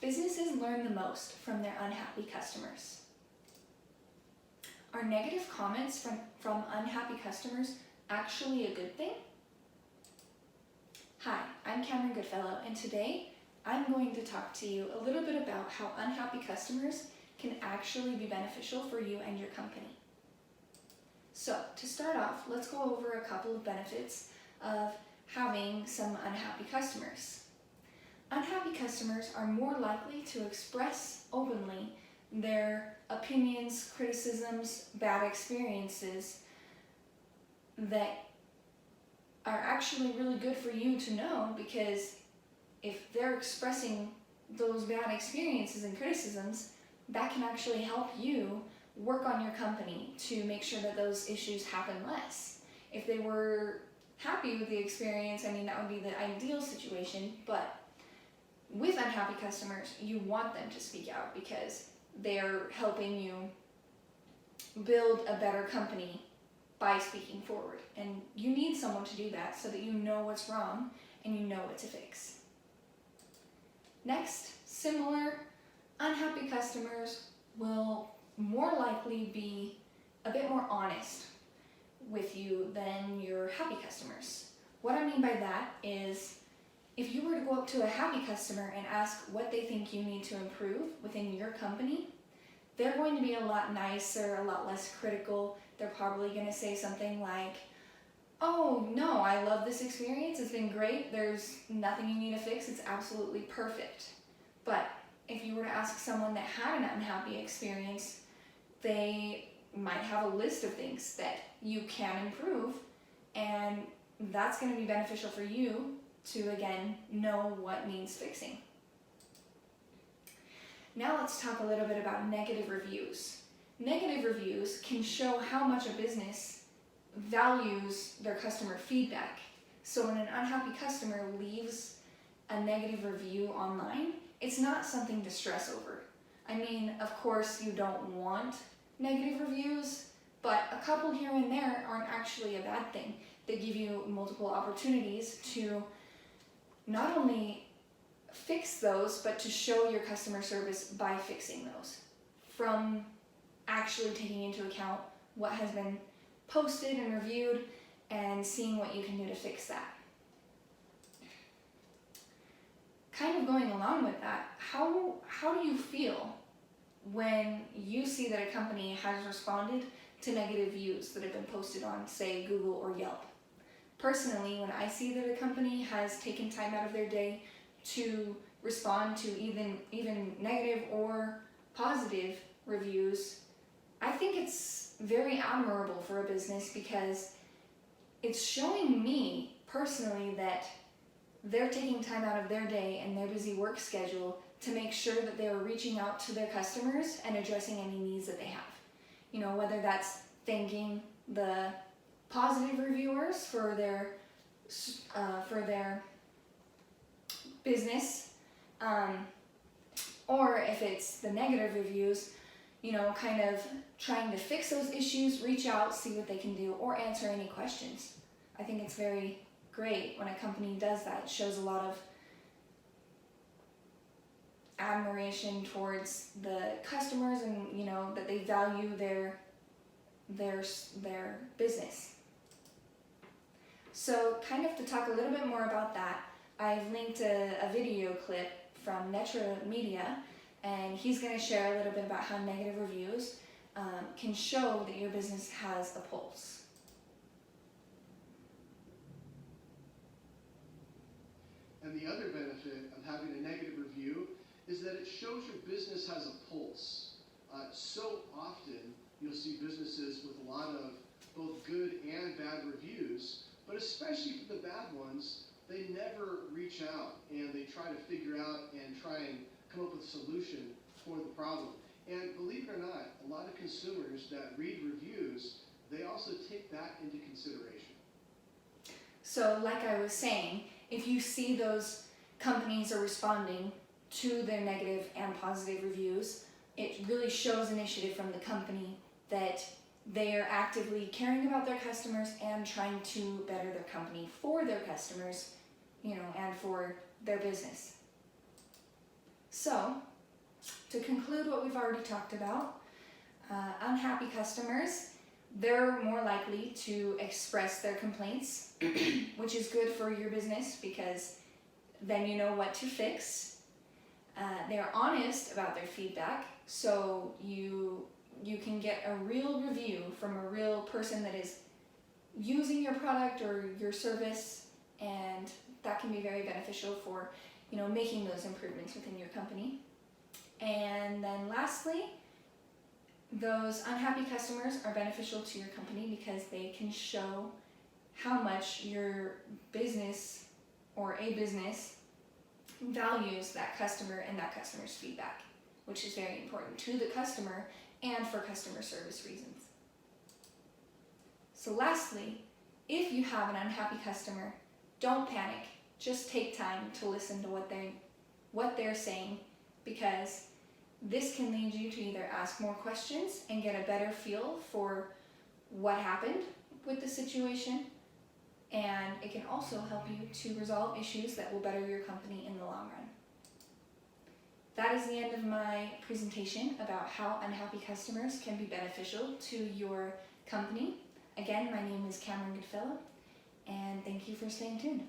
businesses learn the most from their unhappy customers. Are negative comments from unhappy customers actually a good thing? Hi, I'm Cameron Goodfellow, and today I'm going to talk to you a little bit about how unhappy customers can actually be beneficial for you and your company. So, to start off, let's go over a couple of benefits of having some unhappy customers. Unhappy customers are more likely to express openly their opinions, criticisms, bad experiences that are actually really good for you to know, because if they're expressing those bad experiences and criticisms, that can actually help you work on your company to make sure that those issues happen less. If they were happy with the experience, that would be the ideal situation, but with unhappy customers, you want them to speak out because they're helping you build a better company by speaking forward. And you need someone to do that so that you know what's wrong and you know what to fix. Next, similar, unhappy customers will more likely be a bit more honest with you than your happy customers. What I mean by that is, if you were to go up to a happy customer and ask what they think you need to improve within your company, they're going to be a lot nicer, a lot less critical. They're probably going to say something like, "Oh no, I love this experience, it's been great, there's nothing you need to fix, it's absolutely perfect." But if you were to ask someone that had an unhappy experience, they might have a list of things that you can improve, and that's going to be beneficial for you to, again, know what needs fixing. Now let's talk a little bit about negative reviews. Negative reviews can show how much a business values their customer feedback. So when an unhappy customer leaves a negative review online, it's not something to stress over. Of course you don't want negative reviews, but a couple here and there aren't actually a bad thing. They give you multiple opportunities to not only fix those, but to show your customer service by fixing those, from actually taking into account what has been posted and reviewed and seeing what you can do to fix that. Kind of going along with that, how do you feel when you see that a company has responded to negative views that have been posted on, say, Google or Yelp? Personally, when I see that a company has taken time out of their day to respond to even negative or positive reviews, I think it's very admirable for a business, because it's showing me personally that they're taking time out of their day and their busy work schedule to make sure that they're reaching out to their customers and addressing any needs that they have. Whether that's thanking the positive reviewers for their business, or if it's the negative reviews, kind of trying to fix those issues, reach out, see what they can do, or answer any questions. I think it's very great when a company does that. It shows a lot of admiration towards the customers, and that they value their business. So kind of to talk a little bit more about that, I've linked a video clip from Netra Media, and he's going to share a little bit about how negative reviews can show that your business has a pulse. And the other benefit of having a negative review is that it shows your business has a pulse. So often you'll see businesses with a lot of both good and bad reviews, but especially for the bad ones, they never reach out and they try to figure out and try and come up with a solution for the problem. And believe it or not, a lot of consumers that read reviews, they also take that into consideration. So like I was saying, if you see those companies are responding to their negative and positive reviews, it really shows initiative from the company that they are actively caring about their customers and trying to better their company for their customers, and for their business. So, to conclude what we've already talked about, unhappy customers, they're more likely to express their complaints, which is good for your business because then you know what to fix. They're honest about their feedback, so you can get a real review from a real person that is using your product or your service, and that can be very beneficial for making those improvements within your company. And then lastly, those unhappy customers are beneficial to your company because they can show how much your business or a business values that customer and that customer's feedback, which is very important to the customer and for customer service reasons. So lastly, if you have an unhappy customer, don't panic. Just take time to listen to what they're saying, because this can lead you to either ask more questions and get a better feel for what happened with the situation, and it can also help you to resolve issues that will better your company in the long run. That is the end of my presentation about how unhappy customers can be beneficial to your company. Again, my name is Cameron Goodfellow, and thank you for staying tuned.